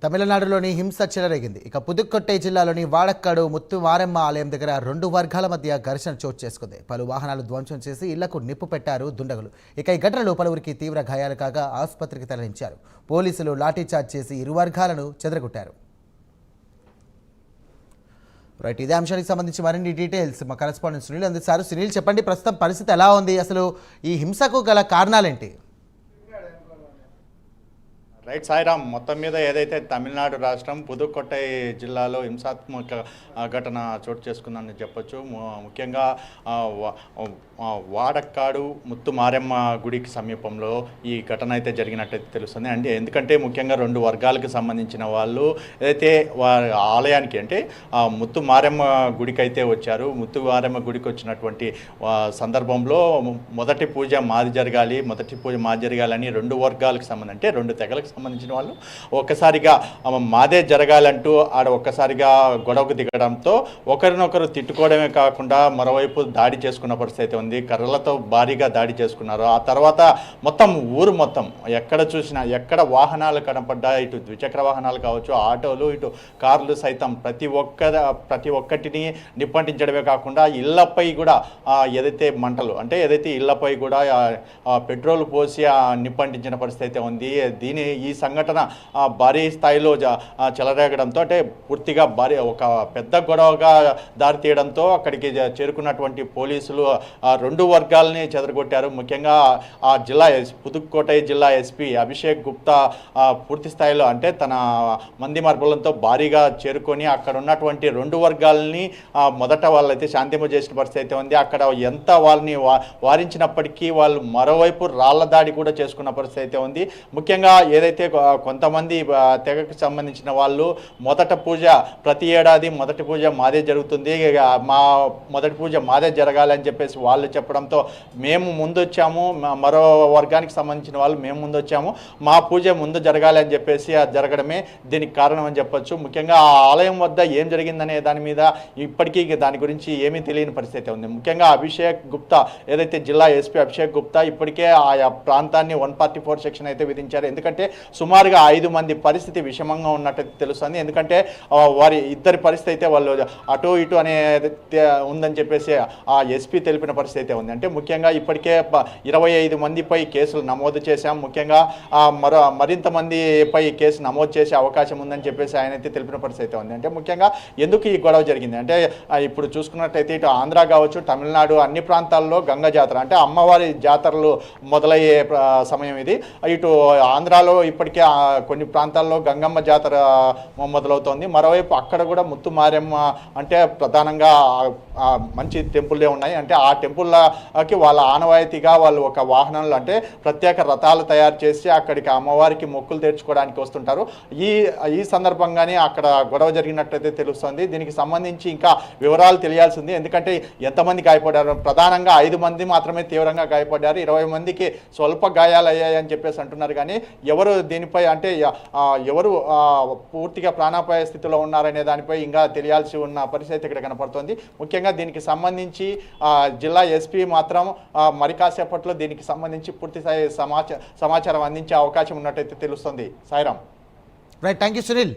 తమిళనాడులోని హింస చెలరేగింది. ఇక పుదుక్కొట్టై జిల్లాలోని వాడక్కాడు ముత్తు మారెమ్మ ఆలయం దగ్గర రెండు వర్గాల మధ్య ఘర్షణ చోటు చేసుకుంది. పలు వాహనాలు ధ్వంసం చేసి ఇళ్లకు నిప్పు పెట్టారు దుండగులు. ఇక ఈ ఘటనలో పలువురికి తీవ్ర గాయాలు కాగా ఆసుపత్రికి తరలించారు. పోలీసులు లాఠీచార్జ్ చేసి ఇరు వర్గాలను చెదరగొట్టారు. రైట్, ఇదే అంశానికి సంబంధించి మరిన్ని డీటెయిల్స్ మా కరెస్పాండెంట్ సునీల్ అందిస్తారు. సునీల్, చెప్పండి, ప్రస్తుతం పరిస్థితి ఎలా ఉంది? అసలు ఈ హింసకు గల కారణాలేంటి? రైట్ సాయిరామ్, మొత్తం మీద ఏదైతే తమిళనాడు రాష్ట్రం పుదుక్కొట్టై జిల్లాలో హింసాత్మక ఘటన చోటు చేసుకుందని చెప్పొచ్చు. ముఖ్యంగా వాడక్కాడు ముత్తు మారెమ్మ గుడికి సమీపంలో ఈ ఘటన అయితే జరిగినట్టయితే తెలుస్తుంది. అంటే ఎందుకంటే ముఖ్యంగా రెండు వర్గాలకు సంబంధించిన వాళ్ళు ఏదైతే వారి ఆలయానికి అంటే ముత్తు మారెమ్మ గుడికి అయితే వచ్చారు. ముత్తు మారెమ్మ గుడికి వచ్చినటువంటి సందర్భంలో మొదటి పూజ మాది జరగాలని రెండు వర్గాలకు సంబంధించి అంటే రెండు తెగలకు సంబంధించిన వాళ్ళు ఒక్కసారిగా మాదే జరగాలంటూ ఆడ ఒక్కసారిగా గొడవకు దిగడంతో ఒకరినొకరు తిట్టుకోవడమే కాకుండా మరోవైపు దాడి చేసుకున్న పరిస్థితి ఉంది. కర్రలతో భారీగా దాడి చేసుకున్నారు. ఆ తర్వాత మొత్తం ఊరు మొత్తం ఎక్కడ చూసినా ఎక్కడ వాహనాలు కనపడ్డా, ఇటు ద్విచక్ర వాహనాలు కావచ్చు, ఆటోలు, ఇటు కార్లు సైతం ప్రతి ఒక్కటిని నిప్పంటించడమే కాకుండా ఇళ్లపై కూడా ఏదైతే మంటలు అంటే ఏదైతే ఇళ్లపై కూడా పెట్రోల్ పోసి నిప్పంటించిన పరిస్థితి అయితే ఉంది. ఈ సంఘటన భారీ స్థాయిలో చెలరేగడంతో అంటే పూర్తిగా ఒక పెద్ద గొడవగా దారితీయడంతో అక్కడికి చేరుకున్నటువంటి పోలీసులు రెండు వర్గాలని చెదరగొట్టారు. ముఖ్యంగా ఆ పుదుక్కోటై జిల్లా ఎస్పీ అభిషేక్ గుప్తా పూర్తి స్థాయిలో అంటే తన మంది మార్బలంతో భారీగా చేరుకొని అక్కడ ఉన్నటువంటి రెండు వర్గాలని మొదట వాళ్ళైతే శాంతింప చేసిన పరిస్థితి అయితే ఉంది. అక్కడ ఎంత వాళ్ళని వారించినప్పటికీ వాళ్ళు మరోవైపు రాళ్ల దాడి కూడా చేసుకున్న పరిస్థితి అయితే ఉంది. ముఖ్యంగా ఏదైతే కొంతమంది తెగకు సంబంధించిన వాళ్ళు ప్రతి ఏడాది మొదటి పూజ మాదే జరుగుతుంది, మా మొదటి పూజ మాదే జరగాలని చెప్పేసి వాళ్ళు చెప్పడంతో మేము ముందు వచ్చాము, మరో వర్గానికి సంబంధించిన వాళ్ళు మేము ముందు వచ్చాము, మా పూజ ముందు జరగాలి అని చెప్పేసి అది జరగడమే దీనికి కారణం అని చెప్పొచ్చు. ముఖ్యంగా ఆ ఆలయం వద్ద ఏం జరిగిందనే దాని మీద ఇప్పటికీ దాని గురించి ఏమీ తెలియని పరిస్థితి ఉంది. ముఖ్యంగా అభిషేక్ గుప్తా ఏదైతే జిల్లా ఎస్పీ అభిషేక్ గుప్తా ఇప్పటికే ఆయా ప్రాంతాన్ని 144 సెక్షన్ అయితే విధించారు. ఎందుకంటే సుమారుగా 5 మంది పరిస్థితి విషమంగా ఉన్నట్టు తెలుస్తుంది. ఎందుకంటే వారి ఇద్దరి పరిస్థితి అయితే వాళ్ళు అటు ఇటు అనే ఉందని చెప్పేసి ఆ ఎస్పీ తెలిపిన పరిస్థితి అయితే ఉంది. అంటే ముఖ్యంగా ఇప్పటికే 25 మందిపై కేసులు నమోదు చేశాం. ముఖ్యంగా మరింత మందిపై కేసు నమోదు చేసే అవకాశం ఉందని చెప్పేసి ఆయన అయితే తెలిపిన పరిస్థితి అయితే ఉంది. అంటే ముఖ్యంగా ఎందుకు ఈ గొడవ జరిగింది అంటే ఇప్పుడు చూసుకున్నట్టయితే ఇటు ఆంధ్ర కావచ్చు, తమిళనాడు అన్ని ప్రాంతాల్లో గంగ జాతర అంటే అమ్మవారి జాతరలు మొదలయ్యే సమయం ఇది. ఇటు ఆంధ్రాలో ఇప్పటికే కొన్ని ప్రాంతాల్లో గంగమ్మ జాతర మొదలవుతోంది. మరోవైపు అక్కడ కూడా ముత్తు మారెమ్మ అంటే ప్రధానంగా మంచి టెంపుల్లే ఉన్నాయి. అంటే ఆ టెంపుల్కి వాళ్ళ ఆనవాయితీగా వాళ్ళు ఒక వాహనంలో అంటే ప్రత్యేక రథాలు తయారు చేసి అక్కడికి అమ్మవారికి మొక్కులు తెచ్చుకోవడానికి వస్తుంటారు. ఈ సందర్భంగానే అక్కడ గొడవ జరిగినట్టయితే తెలుస్తుంది. దీనికి సంబంధించి ఇంకా వివరాలు తెలియాల్సింది. ఎందుకంటే ఎంతమంది గాయపడ్డారు, ప్రధానంగా 5 మంది మాత్రమే తీవ్రంగా గాయపడ్డారు, 20 మందికి స్వల్ప గాయాలు అయ్యాయని చెప్పేసి అంటున్నారు. కానీ ఎవరు దీనిపై అంటే ఎవరు పూర్తిగా ప్రాణాపాయ స్థితిలో ఉన్నారనే దానిపై ఇంకా తెలియాల్సి ఉన్న పరిస్థితి ఇక్కడ కనపడుతుంది. ముఖ్యంగా దీనికి సంబంధించి జిల్లా ఎస్పీ మాత్రం మరి కాసేపట్లో దీనికి సంబంధించి పూర్తి సమాచారం అందించే అవకాశం ఉన్నట్టయితే తెలుస్తుంది. Sairam. Right, thank you Sunil.